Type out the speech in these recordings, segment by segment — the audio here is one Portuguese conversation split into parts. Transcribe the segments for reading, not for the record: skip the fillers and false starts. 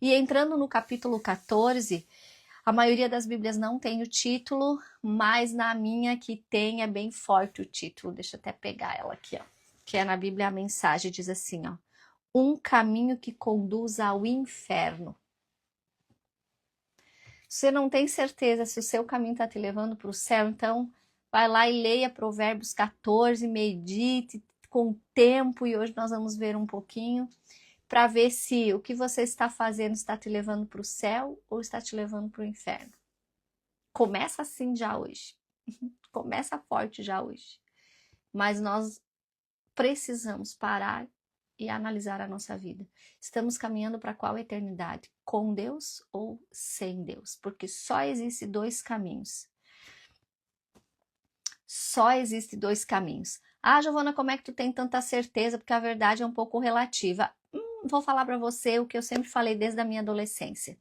E entrando no capítulo 14, a maioria das Bíblias não tem o título, mas na minha que tem é bem forte o título. Deixa eu até pegar ela aqui, ó. Que é na Bíblia a mensagem, diz assim, ó. Um caminho que conduz ao inferno. Você não tem certeza se o seu caminho está te levando para o céu, então vai lá e leia Provérbios 14, medite com tempo, e hoje nós vamos ver um pouquinho para ver se o que você está fazendo está te levando para o céu ou está te levando para o inferno. Começa assim já hoje. Começa forte já hoje. Mas nós precisamos parar e analisar a nossa vida. Estamos caminhando para qual eternidade? Com Deus ou sem Deus? Porque só existe dois caminhos. Só existe dois caminhos. Ah, Giovana, como é que tu tem tanta certeza? Porque a verdade é um pouco relativa. Vou falar para você o que eu sempre falei desde a minha adolescência.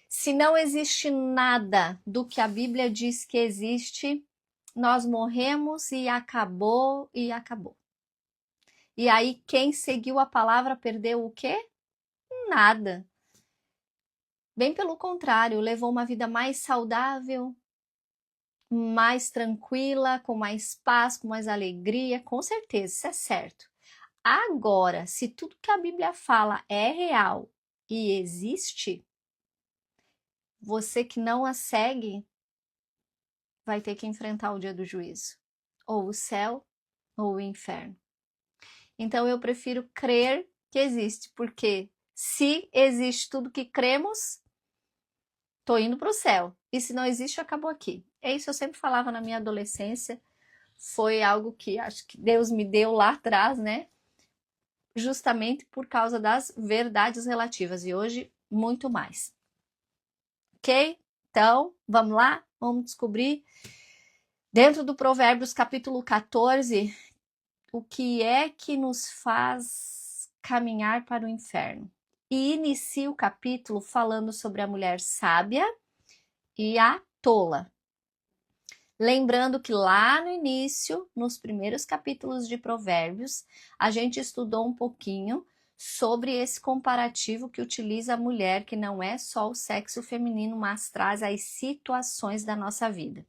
Se não existe nada do que a Bíblia diz que existe, nós morremos e acabou e acabou. E aí quem seguiu a palavra perdeu o quê? Nada. Bem pelo contrário, levou uma vida mais saudável, mais tranquila, com mais paz, com mais alegria, com certeza, isso é certo. Agora, se tudo que a Bíblia fala é real e existe, você que não a segue vai ter que enfrentar o dia do juízo, ou o céu ou o inferno. Então eu prefiro crer que existe, porque se existe tudo que cremos, tô indo para o céu. E se não existe, acabou aqui. É isso que eu sempre falava na minha adolescência. Foi algo que acho que Deus me deu lá atrás, né? Justamente por causa das verdades relativas. E hoje, muito mais. Ok? Então, vamos lá? Vamos descobrir. Dentro do Provérbios, capítulo 14, o que é que nos faz caminhar para o inferno. E inicia o capítulo falando sobre a mulher sábia e a tola. Lembrando que lá no início, nos primeiros capítulos de Provérbios, a gente estudou um pouquinho sobre esse comparativo que utiliza a mulher, que não é só o sexo feminino, mas traz as situações da nossa vida.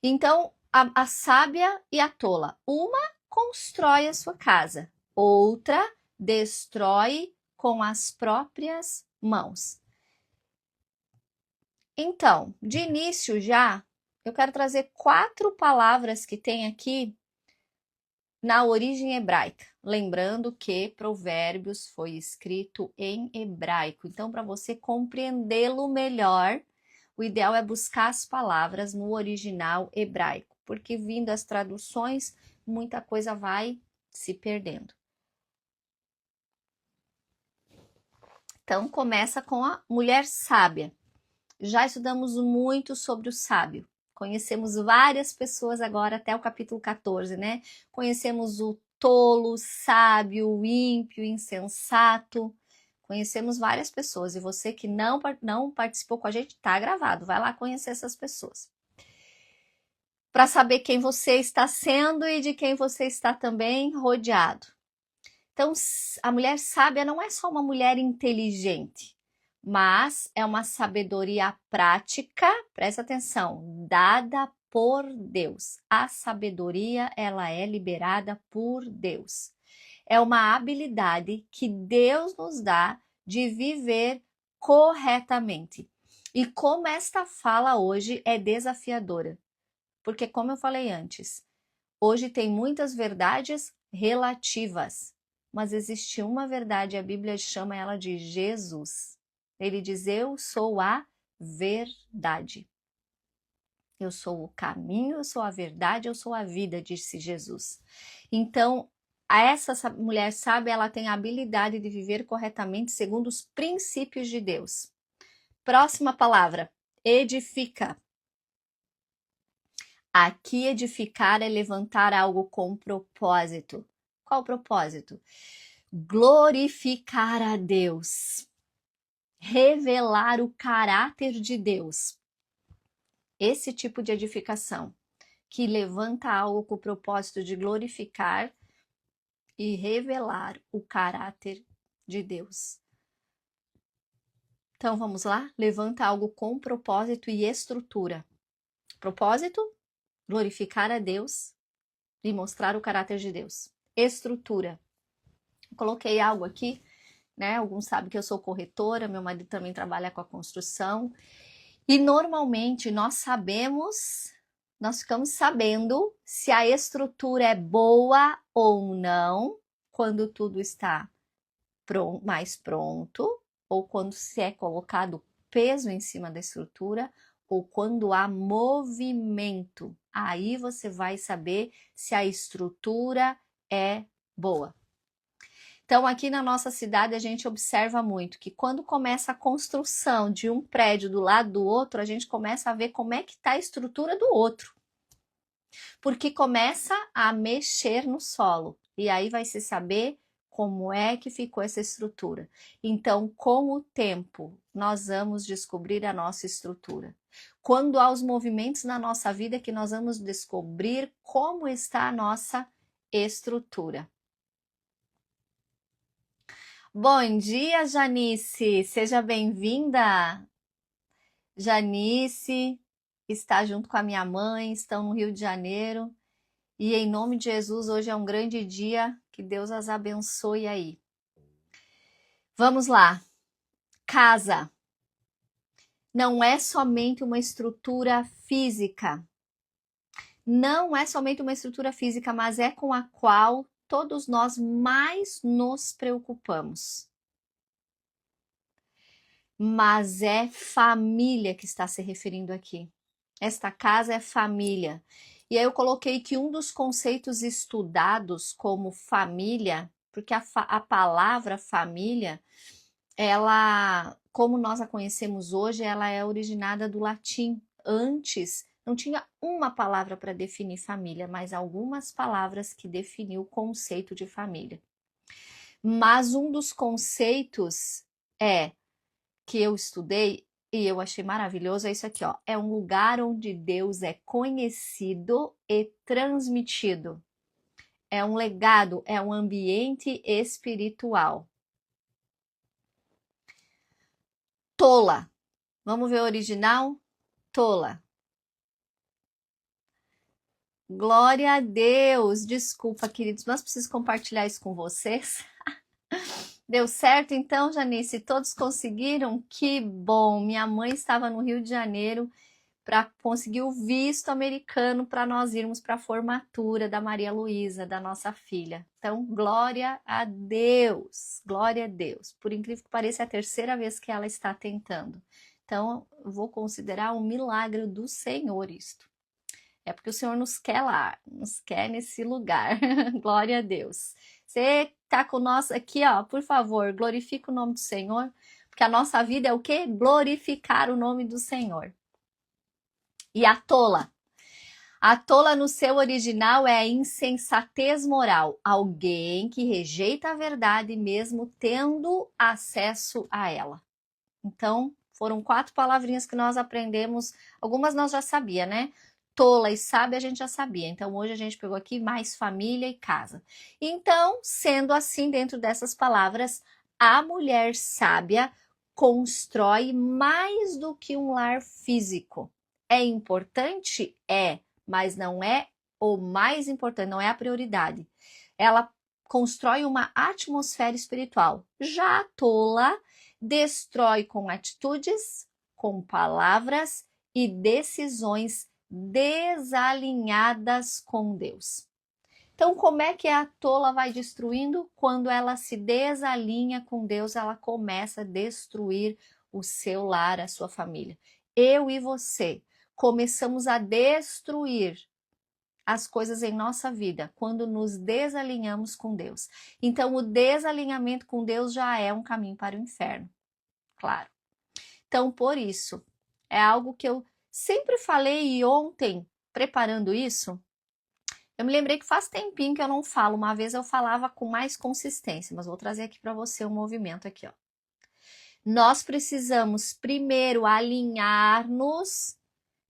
Então, a sábia e a tola, uma constrói a sua casa, outra destrói com as próprias mãos. Então, de início já, eu quero trazer 4 palavras que tem aqui na origem hebraica. Lembrando que Provérbios foi escrito em hebraico. Então, para você compreendê-lo melhor, o ideal é buscar as palavras no original hebraico, porque vindo as traduções, muita coisa vai se perdendo. Então, começa com a mulher sábia. Já estudamos muito sobre o sábio. Conhecemos várias pessoas agora, até o capítulo 14, né? Conhecemos o tolo, o sábio, o ímpio, o insensato. Conhecemos várias pessoas. E você que não participou com a gente, tá gravado. Vai lá conhecer essas pessoas. Para saber quem você está sendo e de quem você está também rodeado. Então, a mulher sábia não é só uma mulher inteligente, mas é uma sabedoria prática, presta atenção, dada por Deus. A sabedoria, ela é liberada por Deus. É uma habilidade que Deus nos dá de viver corretamente. E como esta fala hoje é desafiadora, porque como eu falei antes, hoje tem muitas verdades relativas, mas existe uma verdade, a Bíblia chama ela de Jesus. Ele diz, eu sou a verdade. Eu sou o caminho, eu sou a verdade, eu sou a vida, disse Jesus. Então, essa mulher sábia, ela tem a habilidade de viver corretamente segundo os princípios de Deus. Próxima palavra, edifica. Aqui edificar é levantar algo com propósito. Qual propósito? Glorificar a Deus. Revelar o caráter de Deus. Esse tipo de edificação que levanta algo com o propósito de glorificar e revelar o caráter de Deus. Então vamos lá? Levanta algo com propósito e estrutura. Propósito: glorificar a Deus e mostrar o caráter de Deus. Estrutura: coloquei algo aqui, né? Alguns sabem que eu sou corretora, meu marido também trabalha com a construção. E normalmente nós ficamos sabendo se a estrutura é boa ou não quando tudo está mais pronto, ou quando se é colocado peso em cima da estrutura, ou quando há movimento. Aí você vai saber se a estrutura é boa. Então, aqui na nossa cidade, a gente observa muito que quando começa a construção de um prédio do lado do outro, a gente começa a ver como é que está a estrutura do outro. Porque começa a mexer no solo. E aí vai se saber como é que ficou essa estrutura. Então, com o tempo, nós vamos descobrir a nossa estrutura. Quando há os movimentos na nossa vida, que nós vamos descobrir como está a nossa estrutura. Bom dia, Janice, seja bem-vinda. Janice está junto com a minha mãe, estão no Rio de Janeiro. E em nome de Jesus, hoje é um grande dia, que Deus as abençoe aí. Vamos lá. Casa não é somente uma estrutura física. Não é somente uma estrutura física, mas é com a qual todos nós mais nos preocupamos. Mas é família que está se referindo aqui. Esta casa é família. E aí eu coloquei que um dos conceitos estudados como família, porque a palavra família, ela, como nós a conhecemos hoje, ela é originada do latim. Antes não tinha uma palavra para definir família, mas algumas palavras que definiam o conceito de família. Mas um dos conceitos que eu estudei e eu achei maravilhoso é isso aqui, ó. É um lugar onde Deus é conhecido e transmitido. É um legado, é um ambiente espiritual. Tola. Vamos ver o original? Tola. Glória a Deus. Desculpa, queridos, mas preciso compartilhar isso com vocês. Deu certo então, Janice? Todos conseguiram? Que bom! Minha mãe estava no Rio de Janeiro para conseguir o visto americano para nós irmos para a formatura da Maria Luísa, da nossa filha. Então, glória a Deus! Glória a Deus! Por incrível que pareça, é a terceira vez que ela está tentando. Então, eu vou considerar um milagre do Senhor isto. É porque o Senhor nos quer lá, nos quer nesse lugar. Glória a Deus. Você tá com nós aqui, ó, por favor, glorifica o nome do Senhor, porque a nossa vida é o quê? Glorificar o nome do Senhor. E a tola. A tola no seu original é a insensatez moral, alguém que rejeita a verdade mesmo tendo acesso a ela. Então, foram 4 palavrinhas que nós aprendemos, algumas nós já sabia, né? Tola e sábia a gente já sabia, então hoje a gente pegou aqui mais família e casa. Então, sendo assim, dentro dessas palavras, a mulher sábia constrói mais do que um lar físico. É importante? É, mas não é o mais importante, não é a prioridade. Ela constrói uma atmosfera espiritual. Já a tola destrói com atitudes, com palavras e decisões desalinhadas com Deus. Então, como é que a tola vai destruindo? Quando ela se desalinha com Deus, ela começa a destruir o seu lar, a sua família. Eu e você começamos a destruir as coisas em nossa vida quando nos desalinhamos com Deus. Então, o desalinhamento com Deus já é um caminho para o inferno, claro. Então, por isso, é algo que eu sempre falei e ontem, preparando isso, eu me lembrei que faz tempinho que eu não falo. Uma vez eu falava com mais consistência, mas vou trazer aqui para você um movimento aqui, ó. Nós precisamos primeiro alinhar-nos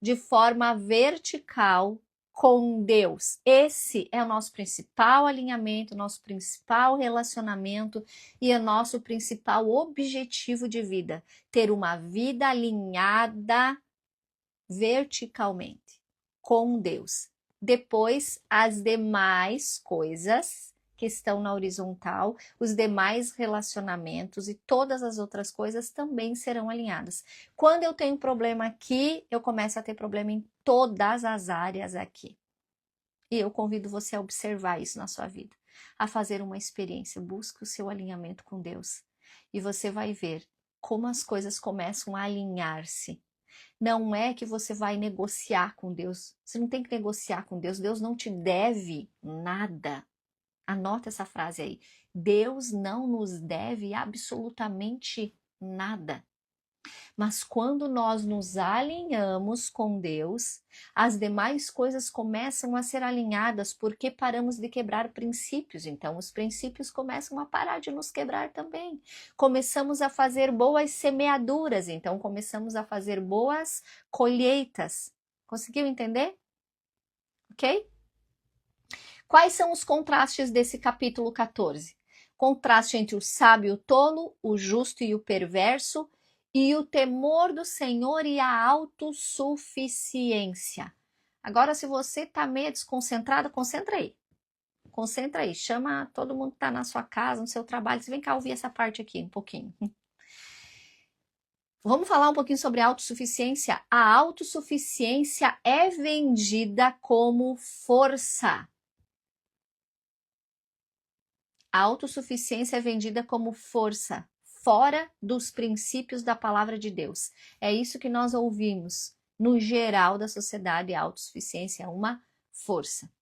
de forma vertical com Deus. Esse é o nosso principal alinhamento, nosso principal relacionamento e é nosso principal objetivo de vida. Ter uma vida alinhada verticalmente com Deus. Depois, as demais coisas que estão na horizontal, os demais relacionamentos e todas as outras coisas também serão alinhadas. Quando eu tenho problema aqui, eu começo a ter problema em todas as áreas aqui. E eu convido você a observar isso na sua vida, a fazer uma experiência. Busque o seu alinhamento com Deus e você vai ver como as coisas começam a alinhar-se. Não é que você vai negociar com Deus. Você não tem que negociar com Deus. Deus não te deve nada. Anota essa frase aí. Deus não nos deve absolutamente nada. Mas quando nós nos alinhamos com Deus, as demais coisas começam a ser alinhadas porque paramos de quebrar princípios. Então, os princípios começam a parar de nos quebrar também. Começamos a fazer boas semeaduras, então começamos a fazer boas colheitas. Conseguiu entender? Ok? Quais são os contrastes desse capítulo 14? Contraste entre o sábio e o tolo, o justo e o perverso, e o temor do Senhor e a autossuficiência. Agora, se você está meio desconcentrado, concentra aí. Concentra aí. Chama todo mundo que está na sua casa, no seu trabalho. Vem cá ouvir essa parte aqui um pouquinho. Vamos falar um pouquinho sobre autossuficiência? A autossuficiência é vendida como força. A autossuficiência é vendida como força, fora dos princípios da palavra de Deus. É isso que nós ouvimos no geral da sociedade. A autossuficiência é uma força.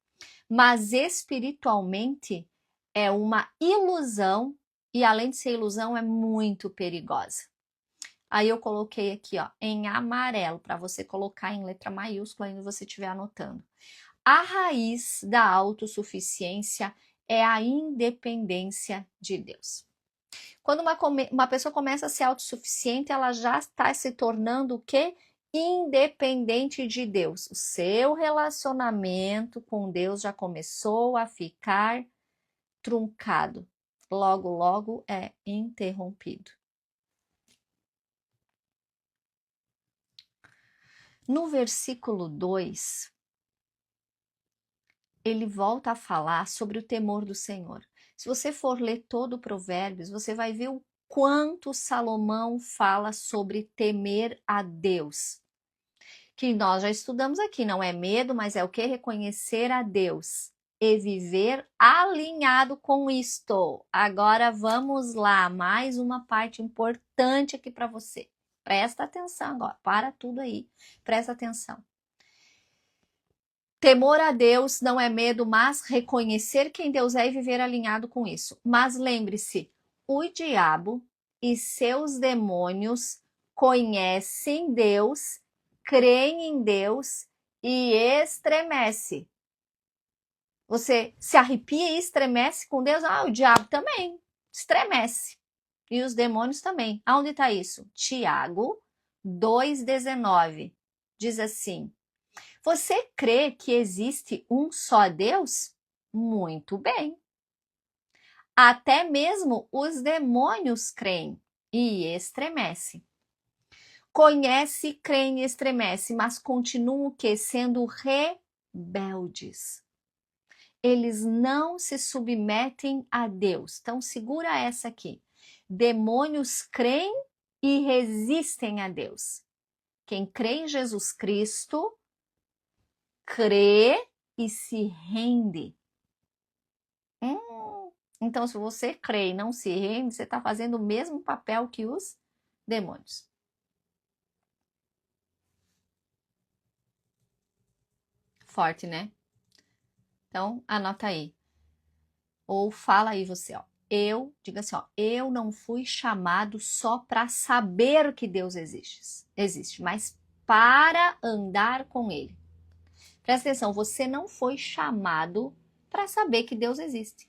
Mas espiritualmente é uma ilusão e, além de ser ilusão, é muito perigosa. Aí eu coloquei aqui, ó, em amarelo, para você colocar em letra maiúscula ainda você estiver anotando. A raiz da autossuficiência é a independência de Deus. Quando uma pessoa começa a ser autossuficiente, ela já está se tornando o quê? Independente de Deus. O seu relacionamento com Deus já começou a ficar truncado. Logo, logo é interrompido. No versículo 2, ele volta a falar sobre o temor do Senhor. Se você for ler todo o Provérbios, você vai ver o quanto Salomão fala sobre temer a Deus. Que nós já estudamos aqui, não é medo, mas é o que? Reconhecer a Deus e viver alinhado com isto. Agora vamos lá, mais uma parte importante aqui para você. Presta atenção agora, para tudo aí, presta atenção. Temor a Deus não é medo, mas reconhecer quem Deus é e viver alinhado com isso. Mas lembre-se, o diabo e seus demônios conhecem Deus, creem em Deus e estremece. Você se arrepia e estremece com Deus? Ah, o diabo também estremece. E os demônios também. Aonde está isso? Tiago 2,19 diz assim: você crê que existe um só Deus? Muito bem. Até mesmo os demônios creem e estremecem. Conhece, creem e estremece, mas continuam o quê? Sendo rebeldes. Eles não se submetem a Deus. Então segura essa aqui. Demônios creem e resistem a Deus. Quem crê em Jesus Cristo crê e se rende. Então, se você crê e não se rende, você está fazendo o mesmo papel que os demônios. Forte, né? Então, anota aí. Ou fala aí você, ó. Diga assim, ó, eu não fui chamado só para saber que Deus existe, mas para andar com Ele. Presta atenção, você não foi chamado para saber que Deus existe.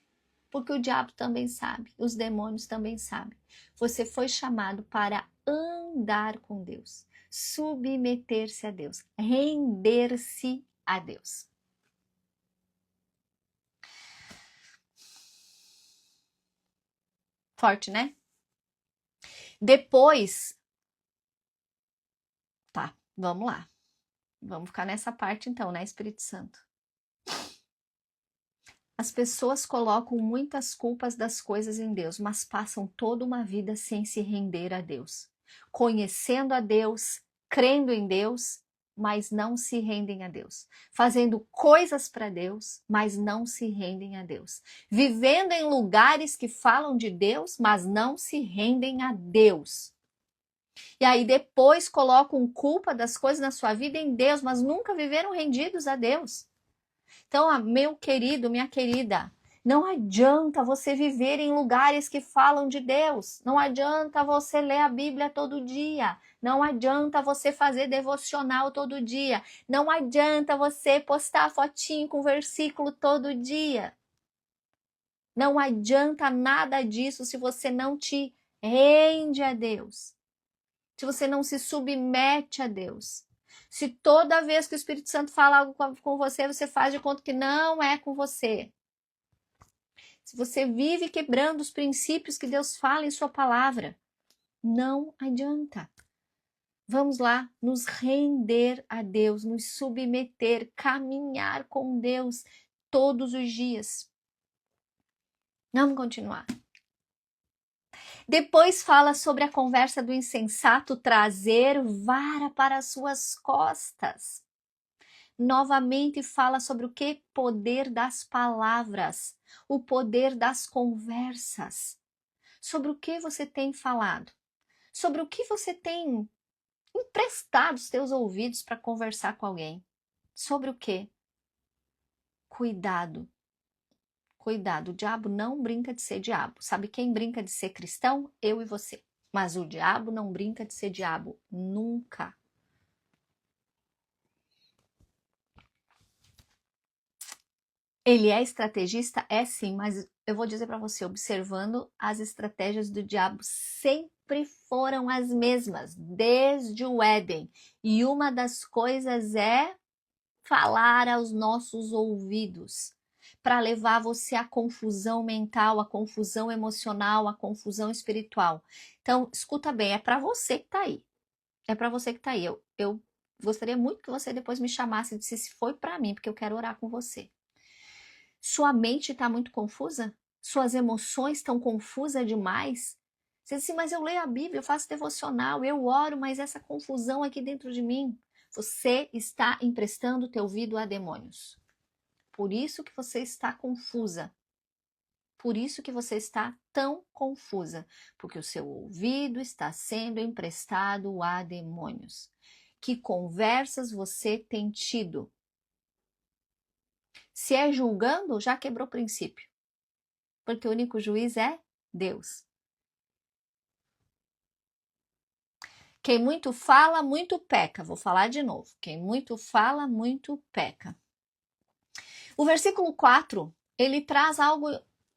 Porque o diabo também sabe, os demônios também sabem. Você foi chamado para andar com Deus, submeter-se a Deus, render-se a Deus. Forte, né? Depois, tá, vamos lá. Vamos ficar nessa parte então, né, Espírito Santo? As pessoas colocam muitas culpas das coisas em Deus, mas passam toda uma vida sem se render a Deus. Conhecendo a Deus, crendo em Deus, mas não se rendem a Deus. Fazendo coisas para Deus, mas não se rendem a Deus. Vivendo em lugares que falam de Deus, mas não se rendem a Deus. E aí depois colocam culpa das coisas na sua vida em Deus, mas nunca viveram rendidos a Deus. Então, meu querido, minha querida, não adianta você viver em lugares que falam de Deus. Não adianta você ler a Bíblia todo dia. Não adianta você fazer devocional todo dia. Não adianta você postar fotinho com versículo todo dia. Não adianta nada disso se você não te rende a Deus. Se você não se submete a Deus. Se toda vez que o Espírito Santo fala algo com você, você faz de conta que não é com você. Se você vive quebrando os princípios que Deus fala em sua palavra, não adianta. Vamos lá, nos render a Deus, nos submeter, caminhar com Deus todos os dias. Vamos continuar. Depois fala sobre a conversa do insensato trazer vara para as suas costas. Novamente fala sobre o que? Poder das palavras, o poder das conversas. Sobre o que você tem falado? Sobre o que você tem emprestado os teus ouvidos para conversar com alguém? Sobre o que? Cuidado. Cuidado, o diabo não brinca de ser diabo. Sabe quem brinca de ser cristão? Eu e você. Mas o diabo não brinca de ser diabo. Nunca. Ele é estrategista? É sim, mas eu vou dizer para você, observando as estratégias do diabo sempre foram as mesmas, desde o Éden. E uma das coisas é falar aos nossos ouvidos, para levar você à confusão mental, à confusão emocional, à confusão espiritual. Então, escuta bem, é para você que está aí. É para você que está aí. Eu gostaria muito que você depois me chamasse e disse se foi para mim, porque eu quero orar com você. Sua mente está muito confusa? Suas emoções estão confusas demais? Você diz assim, mas eu leio a Bíblia, eu faço devocional, eu oro, mas essa confusão aqui dentro de mim. Você está emprestando teu ouvido a demônios. Por isso que você está confusa. Por isso que você está tão confusa. Porque o seu ouvido está sendo emprestado a demônios. Que conversas você tem tido? Se é julgando, já quebrou o princípio. Porque o único juiz é Deus. Quem muito fala, muito peca. Vou falar de novo. Quem muito fala, muito peca. O versículo 4, ele traz algo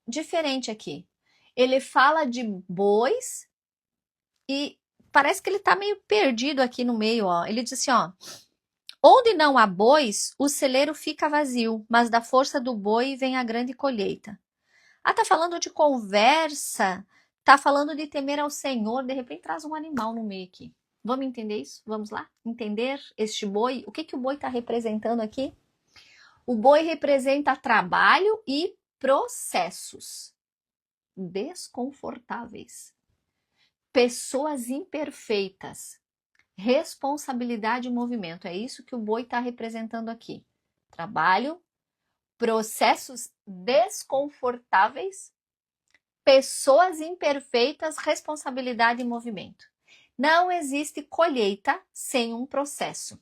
diferente aqui. Ele fala de bois e parece que ele está meio perdido aqui no meio. Ó. Ele diz assim, ó, onde não há bois, o celeiro fica vazio, mas da força do boi vem a grande colheita. Ah, tá falando de conversa, tá falando de temer ao Senhor, de repente traz um animal no meio aqui. Vamos entender isso? Vamos lá? Entender este boi? O que, que o boi está representando aqui? O boi representa trabalho e processos desconfortáveis. Pessoas imperfeitas. Responsabilidade e movimento. É isso que o boi está representando aqui. Trabalho, processos desconfortáveis, pessoas imperfeitas, responsabilidade e movimento. Não existe colheita sem um processo.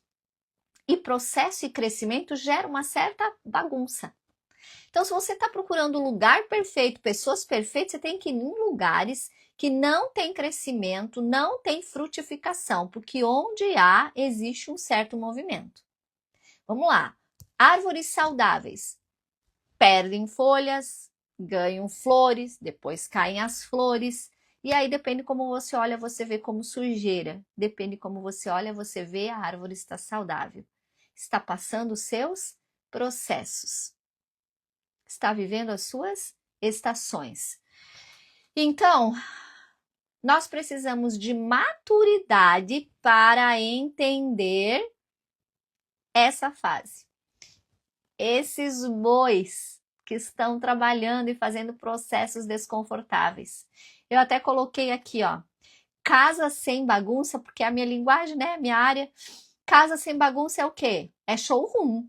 E processo e crescimento geram uma certa bagunça. Então, se você está procurando um lugar perfeito, pessoas perfeitas, você tem que ir em lugares que não tem crescimento, não tem frutificação, porque onde há, existe um certo movimento. Vamos lá. Árvores saudáveis perdem folhas, ganham flores, depois caem as flores. E aí depende como você olha, você vê como sujeira. Depende como você olha, você vê a árvore está saudável. Está passando os seus processos. Está vivendo as suas estações. Então, nós precisamos de maturidade para entender essa fase. Esses bois que estão trabalhando e fazendo processos desconfortáveis. Eu até coloquei aqui, ó, casa sem bagunça, porque é a minha linguagem, né, minha área. Casa sem bagunça é o quê? É showroom.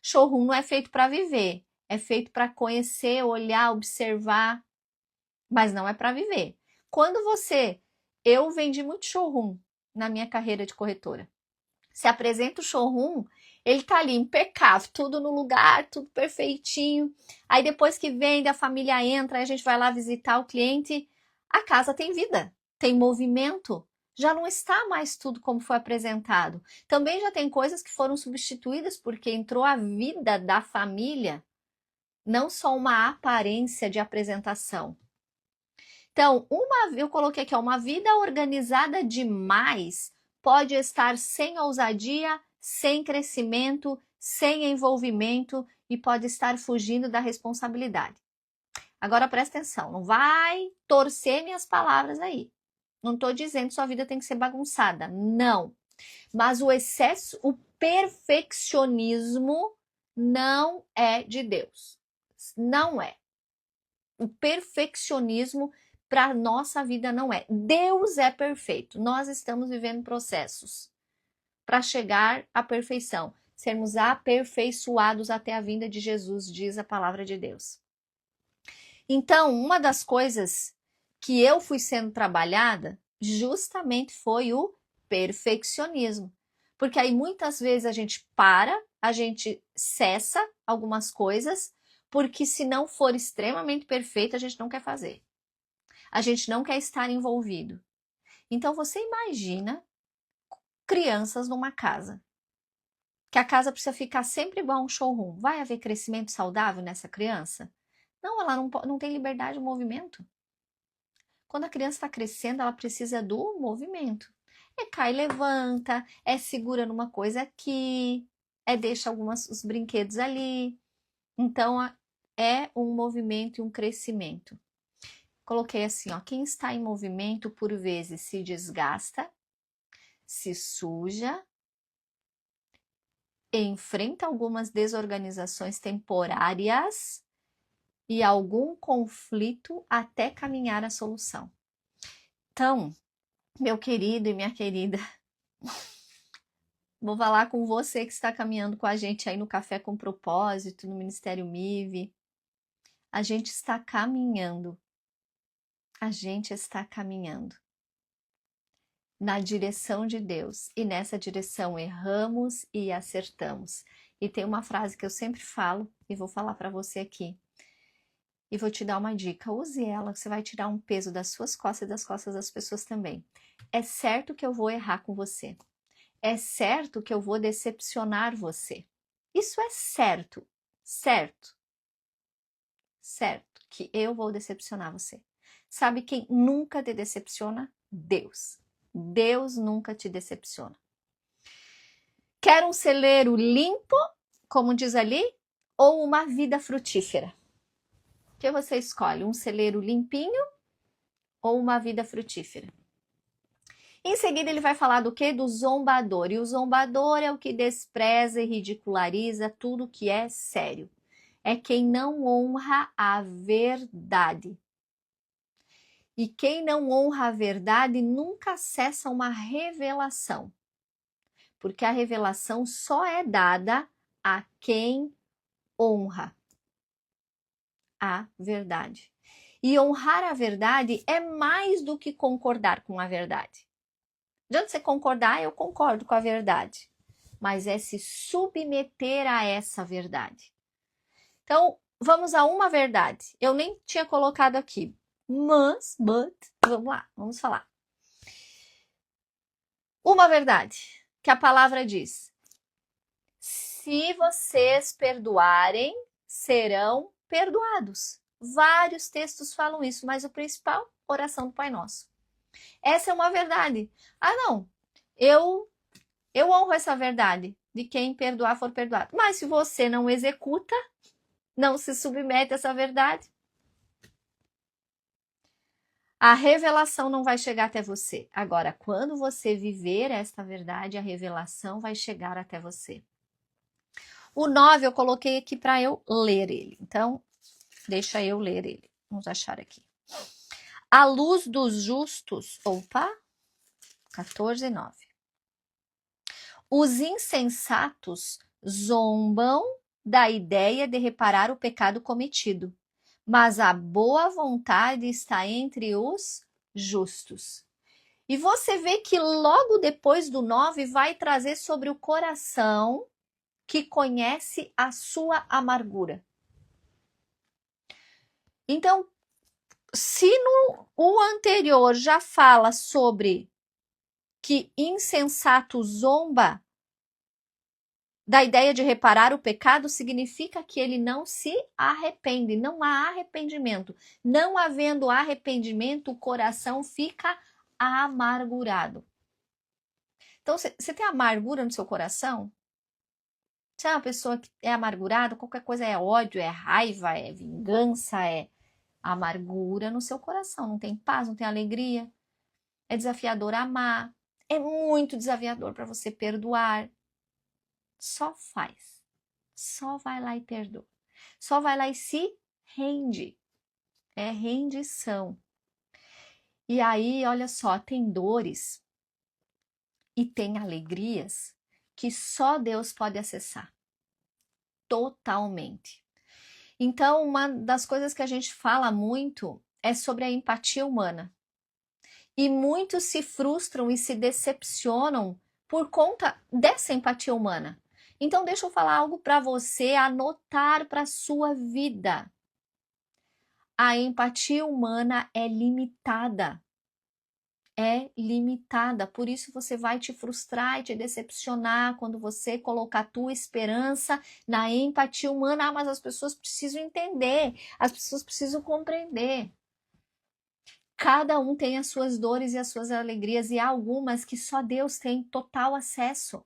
Showroom não é feito para viver, é feito para conhecer, olhar, observar, mas não é para viver. Quando eu vendi muito showroom na minha carreira de corretora. Se apresenta o showroom, ele tá ali impecável, tudo no lugar, tudo perfeitinho. Aí depois que vende, a família entra, a gente vai lá visitar o cliente, a casa tem vida, tem movimento. Já não está mais tudo como foi apresentado. Também já tem coisas que foram substituídas porque entrou a vida da família, não só uma aparência de apresentação. Então, eu coloquei aqui, uma vida organizada demais pode estar sem ousadia, sem crescimento, sem envolvimento e pode estar fugindo da responsabilidade. Agora presta atenção, não vai torcer minhas palavras aí. Não estou dizendo que sua vida tem que ser bagunçada, não. Mas o excesso, o perfeccionismo não é de Deus. Não é. O perfeccionismo para nossa vida não é. Deus é perfeito. Nós estamos vivendo processos para chegar à perfeição, sermos aperfeiçoados até a vinda de Jesus, diz a palavra de Deus. Então, uma das coisas que eu fui sendo trabalhada justamente foi o perfeccionismo. Porque aí muitas vezes a gente a gente cessa algumas coisas, porque se não for extremamente perfeito, a gente não quer fazer. A gente não quer estar envolvido. Então você imagina crianças numa casa, que a casa precisa ficar sempre igual a um showroom. Vai haver crescimento saudável nessa criança? Não, ela não tem liberdade de movimento. Quando a criança está crescendo, ela precisa do movimento. É cai, levanta, é segura numa coisa aqui, é deixa os brinquedos ali. Então, é um movimento e um crescimento. Coloquei assim, ó, quem está em movimento por vezes se desgasta, se suja, enfrenta algumas desorganizações temporárias e algum conflito até caminhar a solução. Então, meu querido e minha querida, vou falar com você que está caminhando com a gente aí no Café com Propósito, no Ministério MIV. A gente está caminhando. A gente está caminhando na direção de Deus. E nessa direção erramos e acertamos. E tem uma frase que eu sempre falo e vou falar para você aqui. E vou te dar uma dica, use ela, você vai tirar um peso das suas costas e das costas das pessoas também. É certo que eu vou errar com você. É certo que eu vou decepcionar você. Isso é certo, certo, certo que eu vou decepcionar você. Sabe quem nunca te decepciona? Deus. Deus nunca te decepciona. Quer um celeiro limpo, como diz ali, ou uma vida frutífera? O que você escolhe? Um celeiro limpinho ou uma vida frutífera? Em seguida, ele vai falar do quê? Do zombador. E o zombador é o que despreza e ridiculariza tudo que é sério. É quem não honra a verdade. E quem não honra a verdade nunca acessa uma revelação. Porque a revelação só é dada a quem honra a verdade. E honrar a verdade é mais do que concordar com a verdade. De onde você concordar, eu concordo com a verdade. Mas é se submeter a essa verdade. Então, vamos a uma verdade. Eu nem tinha colocado aqui. Vamos lá, vamos falar. Uma verdade que a palavra diz. Se vocês perdoarem, serão perdoados. Vários textos falam isso, mas o principal, oração do Pai Nosso. Essa é uma verdade. Ah, não, eu honro essa verdade, de quem perdoar for perdoado. Mas se você não executa, não se submete a essa verdade, A revelação não vai chegar até você. Agora, quando você viver esta verdade, a revelação vai chegar até você. O 9 eu coloquei aqui para eu ler ele. Então, deixa eu ler ele. Vamos achar aqui. A luz dos justos. Opa! 14, 9. Os insensatos zombam da ideia de reparar o pecado cometido, mas a boa vontade está entre os justos. E você vê que logo depois do 9 vai trazer sobre o coração que conhece a sua amargura. Então, se o anterior já fala sobre que insensato zomba da ideia de reparar o pecado, significa que ele não se arrepende, não há arrependimento. Não havendo arrependimento, o coração fica amargurado. Então, você tem amargura no seu coração? Você é uma pessoa que é amargurada, qualquer coisa é ódio, é raiva, é vingança, é amargura no seu coração. Não tem paz, não tem alegria. É desafiador amar. É muito desafiador para você perdoar. Só faz. Só vai lá e perdoa. Só vai lá e se rende. É rendição. E aí, olha só, tem dores e tem alegrias que só Deus pode acessar. Totalmente. Então, uma das coisas que a gente fala muito é sobre a empatia humana. E muitos se frustram e se decepcionam por conta dessa empatia humana. Então, deixa eu falar algo para você anotar para a sua vida. A empatia humana é limitada. É limitada. Por isso você vai te frustrar e te decepcionar quando você colocar a tua esperança na empatia humana. Ah, mas as pessoas precisam entender. As pessoas precisam compreender. Cada um tem as suas dores e as suas alegrias, e há algumas que só Deus tem total acesso.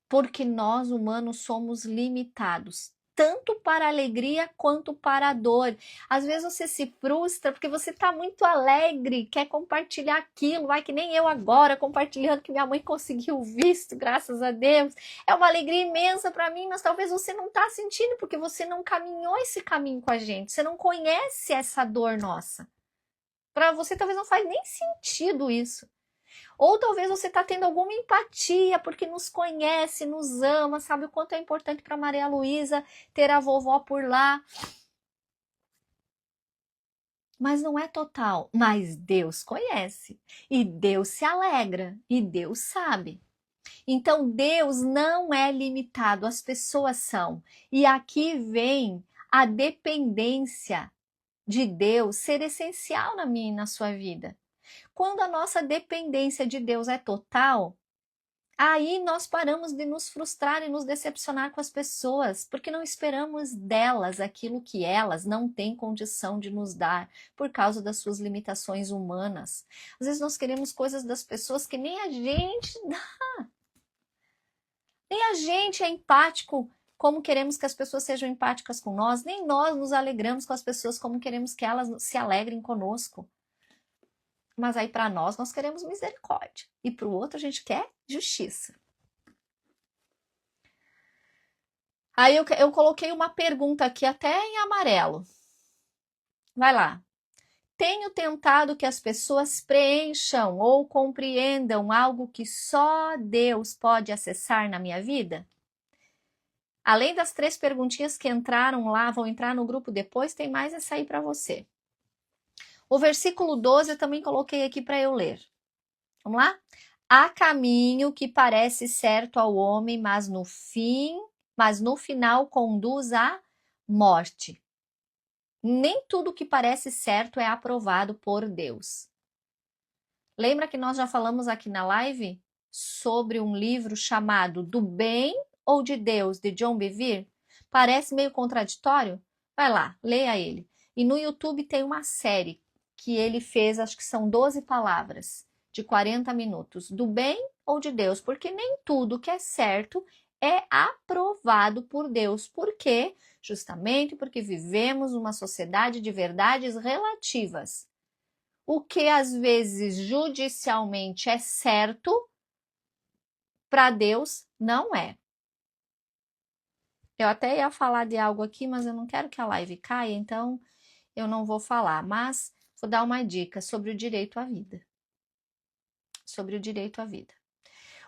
Porque nós, humanos, somos limitados, tanto para a alegria quanto para a dor. Às vezes você se frustra porque você está muito alegre, quer compartilhar aquilo, vai que nem eu agora, compartilhando que minha mãe conseguiu o visto, graças a Deus. É uma alegria imensa para mim, mas talvez você não está sentindo, porque você não caminhou esse caminho com a gente, você não conhece essa dor nossa. Para você talvez não faz nem sentido isso. Ou talvez você está tendo alguma empatia, porque nos conhece, nos ama, sabe o quanto é importante para Maria Luísa ter a vovó por lá. Mas não é total. Mas Deus conhece. E Deus se alegra. E Deus sabe. Então Deus não é limitado, as pessoas são. E aqui vem a dependência de Deus ser essencial na minha e na sua vida. Quando a nossa dependência de Deus é total, aí nós paramos de nos frustrar e nos decepcionar com as pessoas, porque não esperamos delas aquilo que elas não têm condição de nos dar, por causa das suas limitações humanas. Às vezes nós queremos coisas das pessoas que nem a gente dá. Nem a gente é empático como queremos que as pessoas sejam empáticas com nós, nem nós nos alegramos com as pessoas como queremos que elas se alegrem conosco. Mas aí para nós queremos misericórdia. E para o outro a gente quer justiça. Aí eu coloquei uma pergunta aqui até em amarelo. Vai lá. Tenho tentado que as pessoas preencham ou compreendam algo que só Deus pode acessar na minha vida? Além das 3 perguntinhas que entraram lá, vão entrar no grupo depois, tem mais essa aí para você. O versículo 12 eu também coloquei aqui para eu ler. Vamos lá? Há caminho que parece certo ao homem, mas no final conduz à morte. Nem tudo que parece certo é aprovado por Deus. Lembra que nós já falamos aqui na live sobre um livro chamado Do Bem ou de Deus, de John Bevere? Parece meio contraditório? Vai lá, leia ele. E no YouTube tem uma série que ele fez, acho que são 12 palavras, de 40 minutos. Do bem ou de Deus? Porque nem tudo que é certo é aprovado por Deus. Por quê? Justamente porque vivemos uma sociedade de verdades relativas. O que às vezes judicialmente é certo, para Deus não é. Eu até ia falar de algo aqui, mas eu não quero que a live caia, então eu não vou falar. Mas vou dar uma dica sobre o direito à vida. Sobre o direito à vida.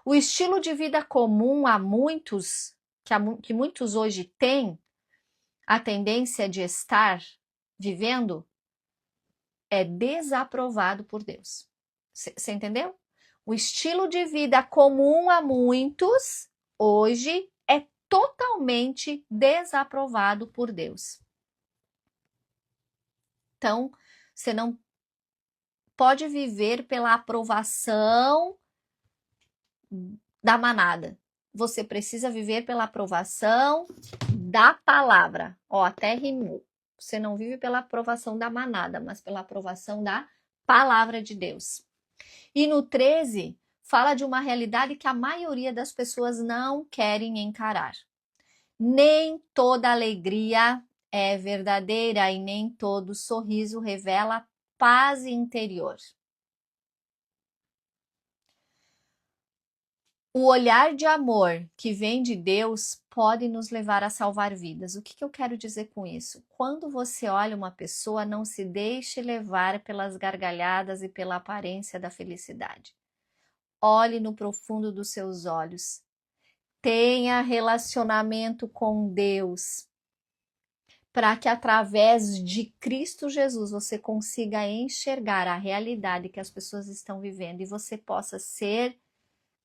O estilo de vida comum a muitos, que muitos hoje têm a tendência de estar vivendo, é desaprovado por Deus. Você entendeu? O estilo de vida comum a muitos hoje é totalmente desaprovado por Deus. Então, você não pode viver pela aprovação da manada. Você precisa viver pela aprovação da palavra. Ó, até rimou. Você não vive pela aprovação da manada, mas pela aprovação da palavra de Deus. E no 13, fala de uma realidade que a maioria das pessoas não querem encarar. Nem toda alegria é verdadeira e nem todo sorriso revela paz interior. O olhar de amor que vem de Deus pode nos levar a salvar vidas. O que eu quero dizer com isso? Quando você olha uma pessoa, não se deixe levar pelas gargalhadas e pela aparência da felicidade. Olhe no profundo dos seus olhos. Tenha relacionamento com Deus, para que através de Cristo Jesus você consiga enxergar a realidade que as pessoas estão vivendo e você possa ser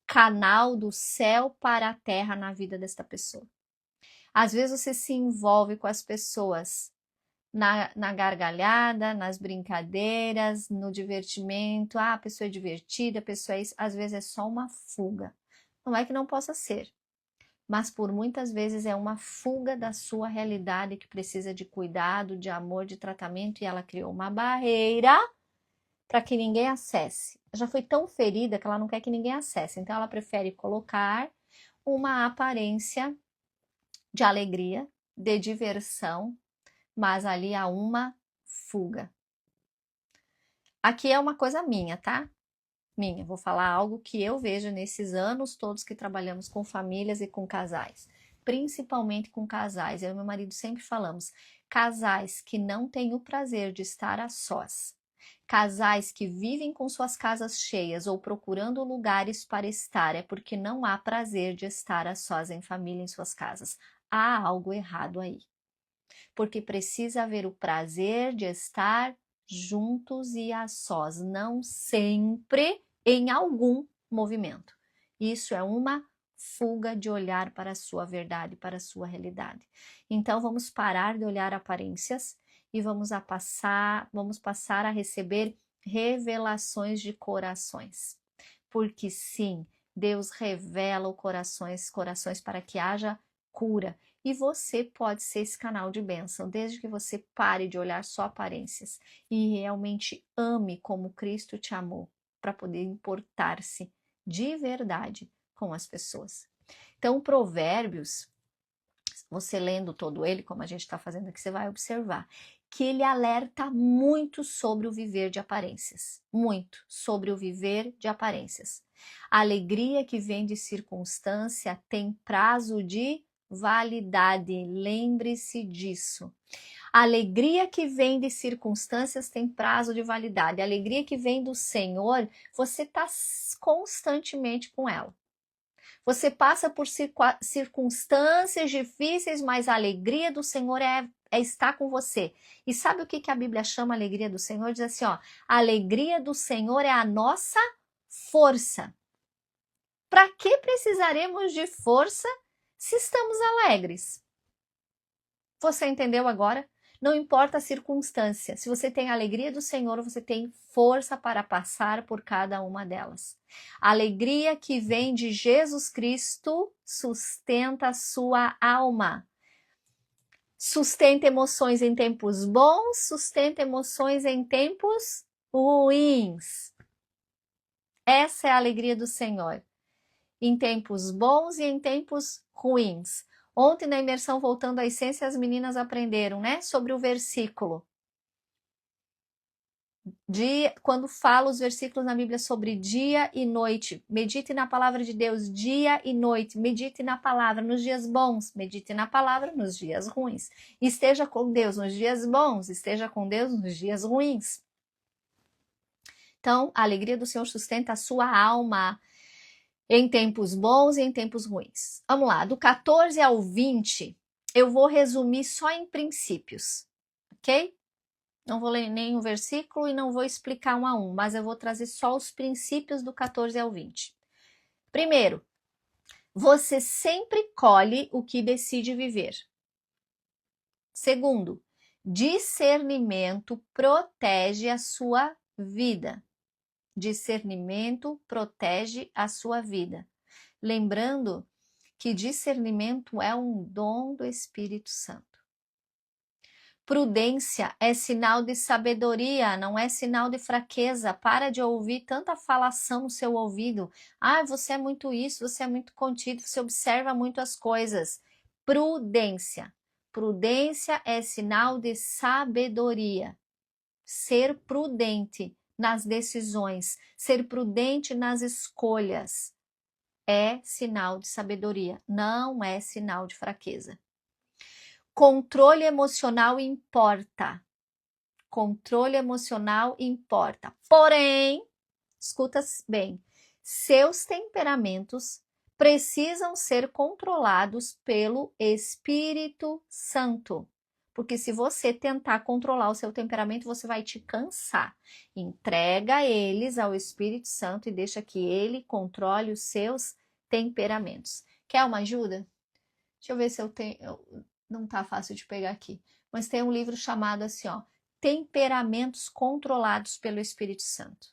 canal do céu para a terra na vida desta pessoa. Às vezes você se envolve com as pessoas na gargalhada, nas brincadeiras, no divertimento. Ah, a pessoa é divertida, a pessoa é isso. Às vezes é só uma fuga. Não é que não possa ser, mas por muitas vezes é uma fuga da sua realidade que precisa de cuidado, de amor, de tratamento, e ela criou uma barreira para que ninguém acesse. Já foi tão ferida que ela não quer que ninguém acesse, então ela prefere colocar uma aparência de alegria, de diversão, mas ali há uma fuga. Aqui é uma coisa minha, tá? Minha, vou falar algo que eu vejo nesses anos todos que trabalhamos com famílias e com casais, principalmente com casais. Eu e meu marido sempre falamos, casais que não têm o prazer de estar a sós, casais que vivem com suas casas cheias ou procurando lugares para estar, é porque não há prazer de estar a sós em família em suas casas. Há algo errado aí. Porque precisa haver o prazer de estar juntos e a sós, não sempre em algum movimento. Isso é uma fuga de olhar para a sua verdade, para a sua realidade. Então vamos parar de olhar aparências e vamos passar a receber revelações de corações. Porque sim, Deus revela os corações para que haja cura. E você pode ser esse canal de bênção, desde que você pare de olhar só aparências e realmente ame como Cristo te amou, para poder importar-se de verdade com as pessoas. Então, Provérbios, você lendo todo ele, como a gente está fazendo aqui, você vai observar que ele alerta muito sobre o viver de aparências. Muito sobre o viver de aparências. A alegria que vem de circunstância tem prazo de validade. Lembre-se disso. A alegria que vem de circunstâncias tem prazo de validade. A alegria que vem do Senhor, você está constantemente com ela. Você passa por circunstâncias difíceis, mas a alegria do Senhor é estar com você. E sabe o que a Bíblia chama a alegria do Senhor? Diz assim, ó, a alegria do Senhor é a nossa força. Para que precisaremos de força se estamos alegres? Você entendeu agora? Não importa a circunstância, se você tem a alegria do Senhor, você tem força para passar por cada uma delas. A alegria que vem de Jesus Cristo sustenta a sua alma. Sustenta emoções em tempos bons, sustenta emoções em tempos ruins. Essa é a alegria do Senhor. em tempos bons e em tempos ruins. Ontem na imersão Voltando à Essência, as meninas aprenderam, né, sobre o versículo. Quando fala os versículos na Bíblia sobre dia e noite, medite na palavra de Deus dia e noite, medite na palavra nos dias bons, medite na palavra nos dias ruins. Esteja com Deus nos dias bons, esteja com Deus nos dias ruins. Então, a alegria do Senhor sustenta a sua alma em tempos bons e em tempos ruins. Vamos lá, do 14 ao 20, eu vou resumir só em princípios, ok? Não vou ler nenhum versículo e não vou explicar um a um, mas eu vou trazer só os princípios do 14 ao 20. Primeiro, você sempre colhe o que decide viver. Segundo, discernimento protege a sua vida. Discernimento protege a sua vida. Lembrando que discernimento é um dom do Espírito Santo. Prudência é sinal de sabedoria, não é sinal de fraqueza. Para de ouvir tanta falação no seu ouvido. Ah, você é muito isso, você é muito contido, você observa muito as coisas. Prudência. Prudência é sinal de sabedoria. Ser prudente nas decisões, ser prudente nas escolhas é sinal de sabedoria, não é sinal de fraqueza. Controle emocional importa. Controle emocional importa. Porém, escuta bem, seus temperamentos precisam ser controlados pelo Espírito Santo. Porque se você tentar controlar o seu temperamento, você vai te cansar. Entrega eles ao Espírito Santo e deixa que ele controle os seus temperamentos. Quer uma ajuda? Deixa eu ver se eu tenho... Não tá fácil de pegar aqui. Mas tem um livro chamado assim, ó, Temperamentos Controlados pelo Espírito Santo.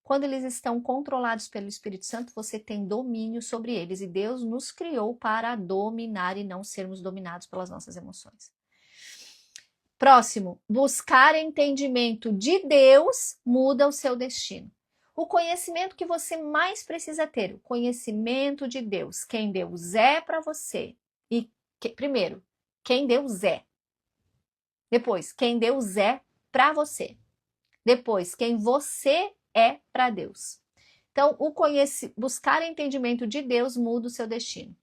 Quando eles estão controlados pelo Espírito Santo, você tem domínio sobre eles. E Deus nos criou para dominar e não sermos dominados pelas nossas emoções. Próximo, buscar entendimento de Deus muda o seu destino. O conhecimento que você mais precisa ter, o conhecimento de Deus, quem Deus é para você. E primeiro, quem Deus é. Depois, quem Deus é para você. Depois, quem você é para Deus. Então, buscar entendimento de Deus muda o seu destino.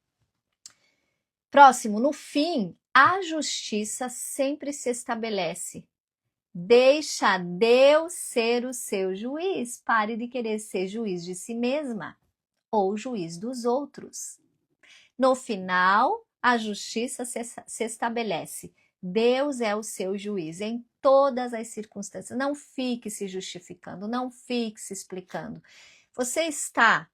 Próximo, no fim, a justiça sempre se estabelece. Deixa Deus ser o seu juiz. Pare de querer ser juiz de si mesma ou juiz dos outros. No final, a justiça se estabelece. Deus é o seu juiz em todas as circunstâncias. Não fique se justificando, não fique se explicando. Você está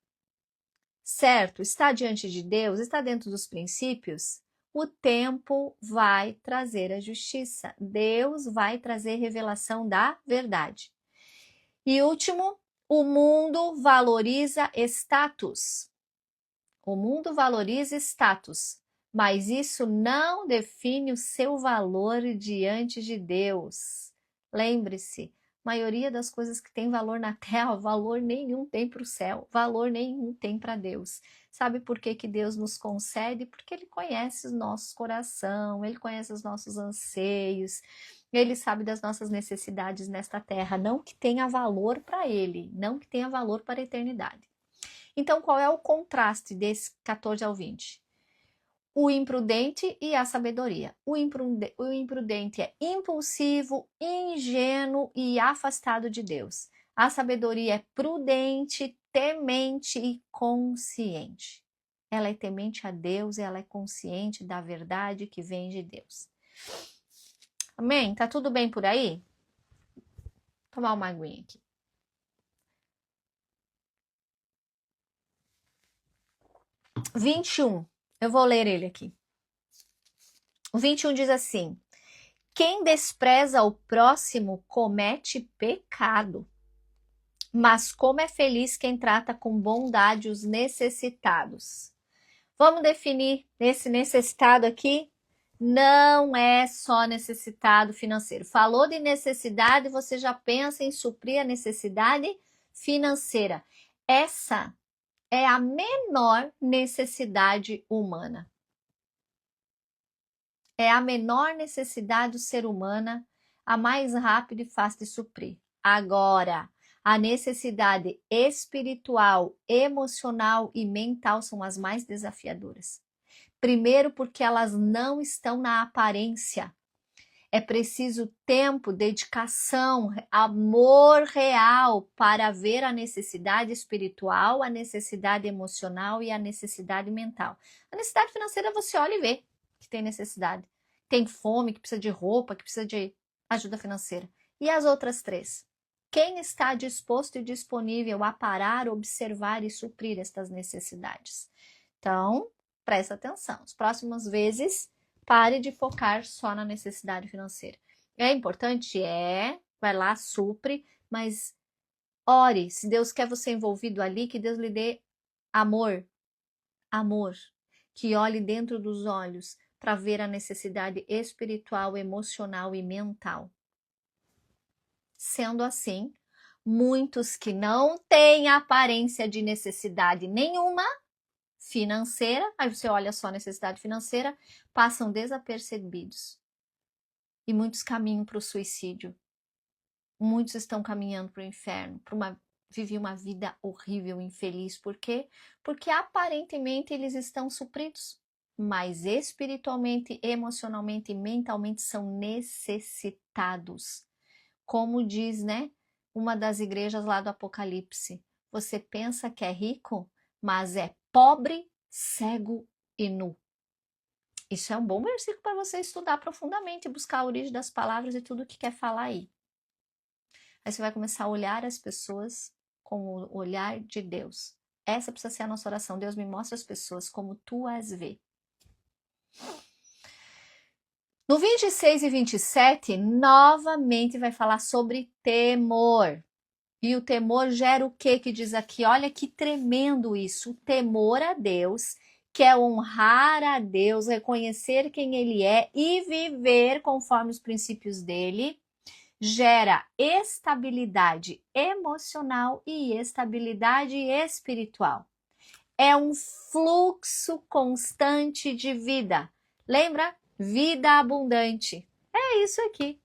certo? Está diante de Deus? Está dentro dos princípios? O tempo vai trazer a justiça. Deus vai trazer revelação da verdade. E último, o mundo valoriza status. O mundo valoriza status, mas isso não define o seu valor diante de Deus. Lembre-se, a maioria das coisas que tem valor na terra, valor nenhum tem para o céu, valor nenhum tem para Deus. Sabe por que Deus nos concede? Porque Ele conhece o nosso coração, Ele conhece os nossos anseios, Ele sabe das nossas necessidades nesta terra, não que tenha valor para Ele, não que tenha valor para a eternidade. Então, qual é o contraste desse 14 ao 20? O imprudente e a sabedoria. O imprudente é impulsivo, ingênuo e afastado de Deus. A sabedoria é prudente, temente e consciente. Ela é temente a Deus e ela é consciente da verdade que vem de Deus. Amém? Tá tudo bem por aí? Vou tomar uma aguinha aqui. 21. Eu vou ler ele aqui. O 21 diz assim: quem despreza o próximo comete pecado, mas como é feliz quem trata com bondade os necessitados. Vamos definir esse necessitado aqui? Não é só necessitado financeiro. Falou de necessidade, você já pensa em suprir a necessidade financeira. Essa é a menor necessidade humana. É a menor necessidade do ser humano, a mais rápida e fácil de suprir. Agora, a necessidade espiritual, emocional e mental são as mais desafiadoras. Primeiro, porque elas não estão na aparência. É preciso tempo, dedicação, amor real para ver a necessidade espiritual, a necessidade emocional e a necessidade mental. A necessidade financeira você olha e vê que tem necessidade. Tem fome, que precisa de roupa, que precisa de ajuda financeira. E as outras três? Quem está disposto e disponível a parar, observar e suprir estas necessidades? Então, presta atenção. As próximas vezes, pare de focar só na necessidade financeira. É importante? Vai lá, supre, mas ore. Se Deus quer você envolvido ali, que Deus lhe dê amor. Amor. Que olhe dentro dos olhos para ver a necessidade espiritual, emocional e mental. Sendo assim, muitos que não têm aparência de necessidade nenhuma financeira, aí você olha só a necessidade financeira, passam desapercebidos. E muitos caminham para o suicídio. Muitos estão caminhando para o inferno, viver uma vida horrível, infeliz. Por quê? Porque aparentemente eles estão supridos, mas espiritualmente, emocionalmente e mentalmente são necessitados. Como diz, né, uma das igrejas lá do Apocalipse, você pensa que é rico, mas é pobre, cego e nu. Isso é um bom versículo para você estudar profundamente, buscar a origem das palavras e tudo que quer falar aí. Aí você vai começar a olhar as pessoas com o olhar de Deus. Essa precisa ser a nossa oração. Deus, me mostra as pessoas como tu as vê. No 26 e 27, novamente vai falar sobre temor. E o temor gera o que diz aqui? Olha que tremendo isso. O temor a Deus, que é honrar a Deus, reconhecer quem Ele é e viver conforme os princípios dele, gera estabilidade emocional e estabilidade espiritual. É um fluxo constante de vida. Lembra? Vida abundante. É isso aqui.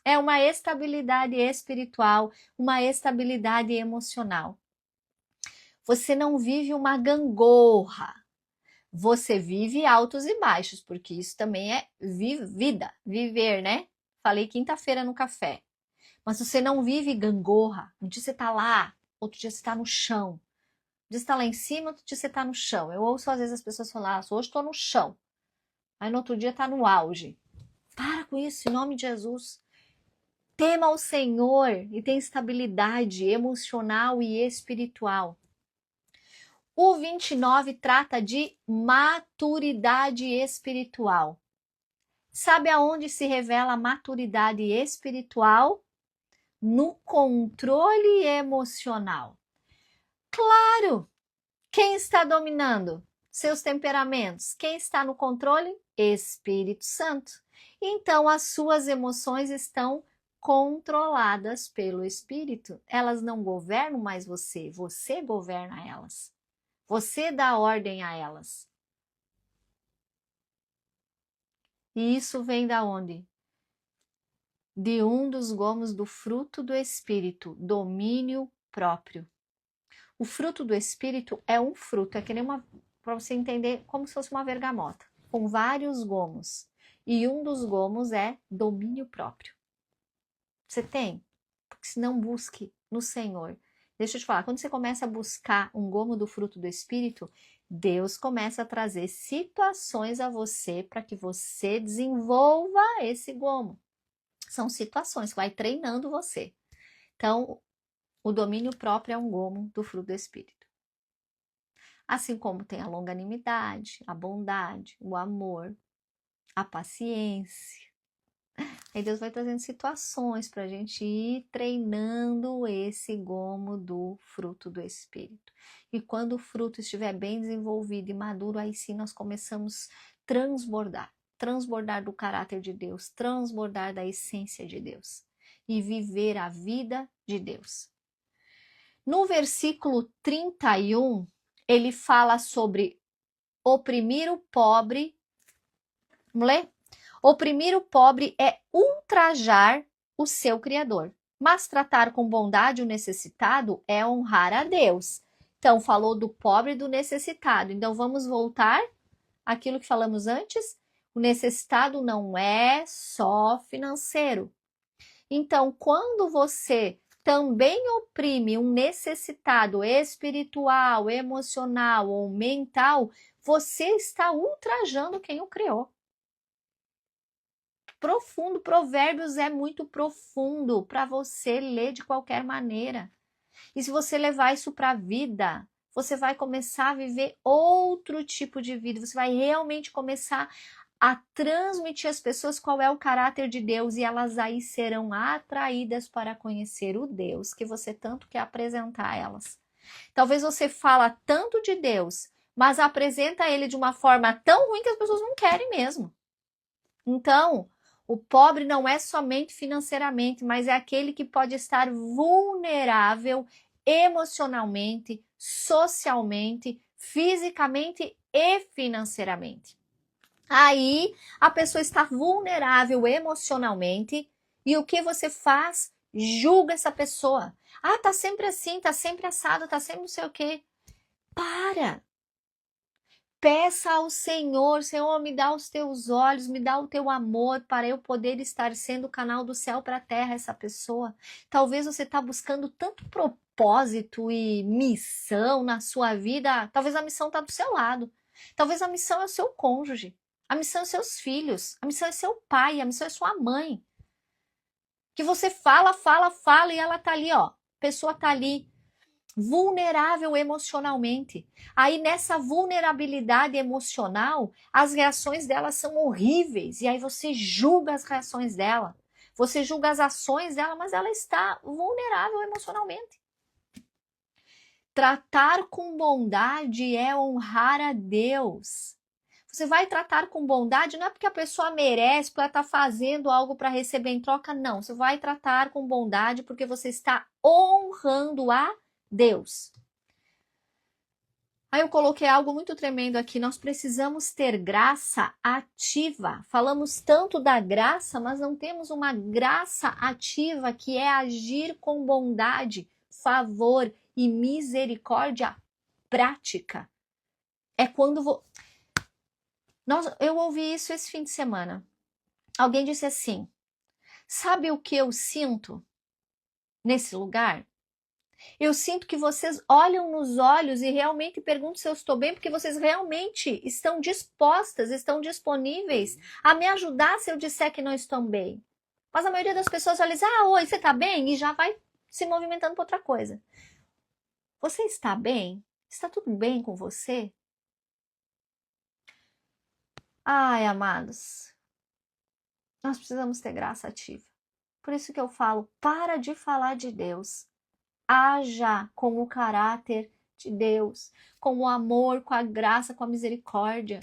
É uma estabilidade espiritual, uma estabilidade emocional. Você não vive uma gangorra. Você vive altos e baixos, porque isso também é vida, viver, né? Falei quinta-feira no café. Mas você não vive gangorra. Um dia você tá lá, outro dia você tá no chão. Um dia você tá lá em cima, outro dia você tá no chão. Eu ouço às vezes as pessoas falar, hoje tô no chão. Aí no outro dia tá no auge. Para com isso, em nome de Jesus. Tema o Senhor e tenha estabilidade emocional e espiritual. O 29 trata de maturidade espiritual. Sabe aonde se revela a maturidade espiritual? No controle emocional. Claro! Quem está dominando seus temperamentos? Quem está no controle? Espírito Santo. Então, as suas emoções estão controladas pelo Espírito. Elas não governam mais você, você governa elas. Você dá ordem a elas. E isso vem da onde? De um dos gomos do fruto do Espírito, domínio próprio. O fruto do Espírito é um fruto, é que nem para você entender, como se fosse uma bergamota, com vários gomos. E um dos gomos é domínio próprio. Você tem? Porque se não, busque no Senhor. Deixa eu te falar, quando você começa a buscar um gomo do fruto do Espírito, Deus começa a trazer situações a você para que você desenvolva esse gomo. São situações que vai treinando você. Então, o domínio próprio é um gomo do fruto do Espírito. Assim como tem a longanimidade, a bondade, o amor, a paciência. Aí Deus vai trazendo situações para a gente ir treinando esse gomo do fruto do Espírito. E quando o fruto estiver bem desenvolvido e maduro, aí sim nós começamos a transbordar do caráter de Deus, transbordar da essência de Deus e viver a vida de Deus. No versículo 31, ele fala sobre oprimir o pobre. Vamos ler? Oprimir o pobre é ultrajar o seu Criador, mas tratar com bondade o necessitado é honrar a Deus. Então, falou do pobre e do necessitado. Então, vamos voltar àquilo que falamos antes? O necessitado não é só financeiro. Então, quando você também oprime um necessitado espiritual, emocional ou mental, você está ultrajando quem o criou. Profundo, Provérbios é muito profundo para você ler de qualquer maneira. E se você levar isso para a vida, você vai começar a viver outro tipo de vida, você vai realmente começar a transmitir às pessoas qual é o caráter de Deus e elas aí serão atraídas para conhecer o Deus que você tanto quer apresentar a elas. Talvez você fala tanto de Deus, mas apresenta ele de uma forma tão ruim que as pessoas não querem mesmo. Então, o pobre não é somente financeiramente, mas é aquele que pode estar vulnerável emocionalmente, socialmente, fisicamente e financeiramente. Aí a pessoa está vulnerável emocionalmente e o que você faz? Julga essa pessoa. Ah, tá sempre assim, tá sempre assado, tá sempre não sei o quê. Para! Peça ao Senhor, Senhor, me dá os teus olhos, me dá o teu amor para eu poder estar sendo o canal do céu para a terra essa pessoa. Talvez você está buscando tanto propósito e missão na sua vida, talvez a missão está do seu lado. Talvez a missão é o seu cônjuge, a missão é seus filhos, a missão é seu pai, a missão é sua mãe. Que você fala e ela tá ali, ó. A pessoa tá ali vulnerável emocionalmente. Aí nessa vulnerabilidade emocional, as reações dela são horríveis e aí você julga as reações dela. Você julga as ações dela, mas ela está vulnerável emocionalmente. Tratar com bondade é honrar a Deus. Você vai tratar com bondade não é porque a pessoa merece, porque ela está fazendo algo para receber em troca, não. Você vai tratar com bondade porque você está honrando a Deus. Aí eu coloquei algo muito tremendo aqui. Nós precisamos ter graça ativa. Falamos tanto da graça, mas não temos uma graça ativa que é agir com bondade, favor e misericórdia prática. É quando eu ouvi isso esse fim de semana. Alguém disse assim: sabe o que eu sinto nesse lugar? Eu sinto que vocês olham nos olhos e realmente perguntam se eu estou bem, porque vocês realmente estão dispostas, estão disponíveis a me ajudar se eu disser que não estão bem. Mas a maioria das pessoas olha e diz: ah, oi, você está bem? E já vai se movimentando para outra coisa. Você está bem? Está tudo bem com você? Ai, amados, nós precisamos ter graça ativa. Por isso que eu falo, para de falar de Deus. Haja com o caráter de Deus, com o amor, com a graça, com a misericórdia.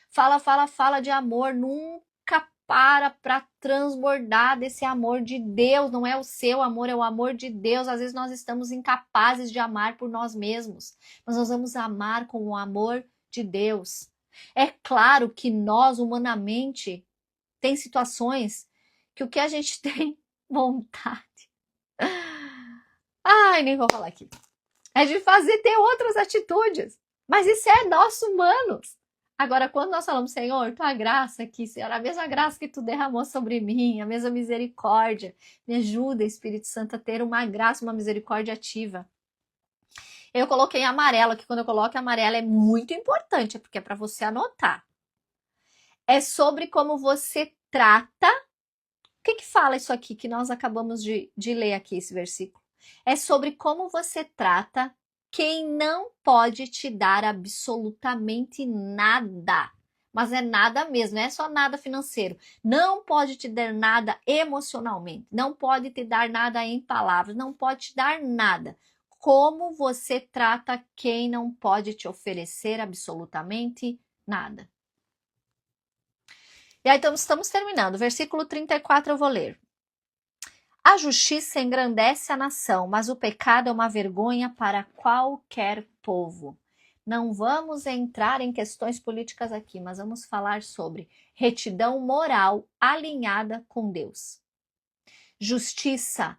Fala de amor, nunca para transbordar desse amor de Deus. Não é o seu amor, é o amor de Deus. Às vezes nós estamos incapazes de amar por nós mesmos, mas nós vamos amar com o amor de Deus. É claro que nós, humanamente, tem situações que o que a gente tem vontade. Ai, nem vou falar aqui. É de fazer ter outras atitudes. Mas isso é nós humanos. Agora, quando nós falamos, Senhor, tua graça aqui, Senhor, a mesma graça que tu derramou sobre mim, a mesma misericórdia, me ajuda, Espírito Santo, a ter uma graça, uma misericórdia ativa. Eu coloquei em amarelo aqui, quando eu coloco em amarelo é muito importante, porque é para você anotar. É sobre como você trata. O que fala isso aqui que nós acabamos de ler aqui, esse versículo? É sobre como você trata quem não pode te dar absolutamente nada. Mas é nada mesmo, não é só nada financeiro. Não pode te dar nada emocionalmente, não pode te dar nada em palavras, não pode te dar nada. Como você trata quem não pode te oferecer absolutamente nada. E aí, então, estamos terminando. Versículo 34 eu vou ler. A justiça engrandece a nação, mas o pecado é uma vergonha para qualquer povo. Não vamos entrar em questões políticas aqui, mas vamos falar sobre retidão moral alinhada com Deus. Justiça,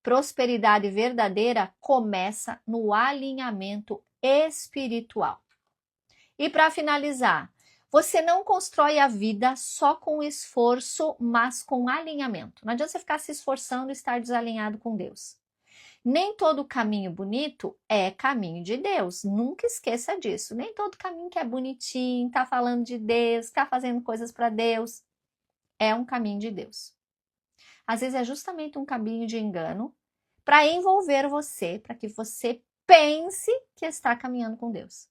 prosperidade verdadeira começa no alinhamento espiritual. E para finalizar, você não constrói a vida só com esforço, mas com alinhamento. Não adianta você ficar se esforçando e estar desalinhado com Deus. Nem todo caminho bonito é caminho de Deus. Nunca esqueça disso. Nem todo caminho que é bonitinho, tá falando de Deus, tá fazendo coisas para Deus, é um caminho de Deus. Às vezes é justamente um caminho de engano para envolver você, para que você pense que está caminhando com Deus.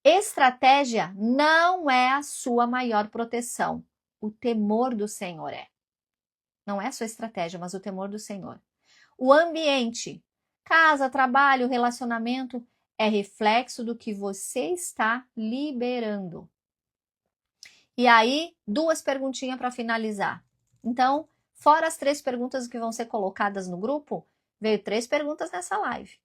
Estratégia não é a sua maior proteção. O temor do Senhor é. Não é a sua estratégia, mas o temor do Senhor. O ambiente, casa, trabalho, relacionamento, é reflexo do que você está liberando. E aí, 2 perguntinhas para finalizar. Então, fora as 3 perguntas que vão ser colocadas no grupo, veio 3 perguntas nessa live.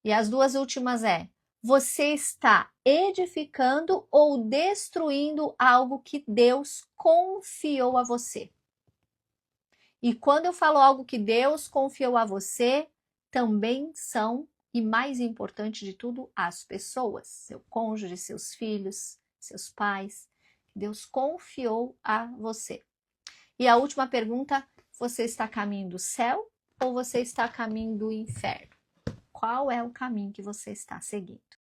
E as 2 últimas é: você está edificando ou destruindo algo que Deus confiou a você? E quando eu falo algo que Deus confiou a você, também são, e mais importante de tudo, as pessoas, seu cônjuge, seus filhos, seus pais. Deus confiou a você. E a última pergunta: você está a caminho do céu ou você está a caminho do inferno? Qual é o caminho que você está seguindo?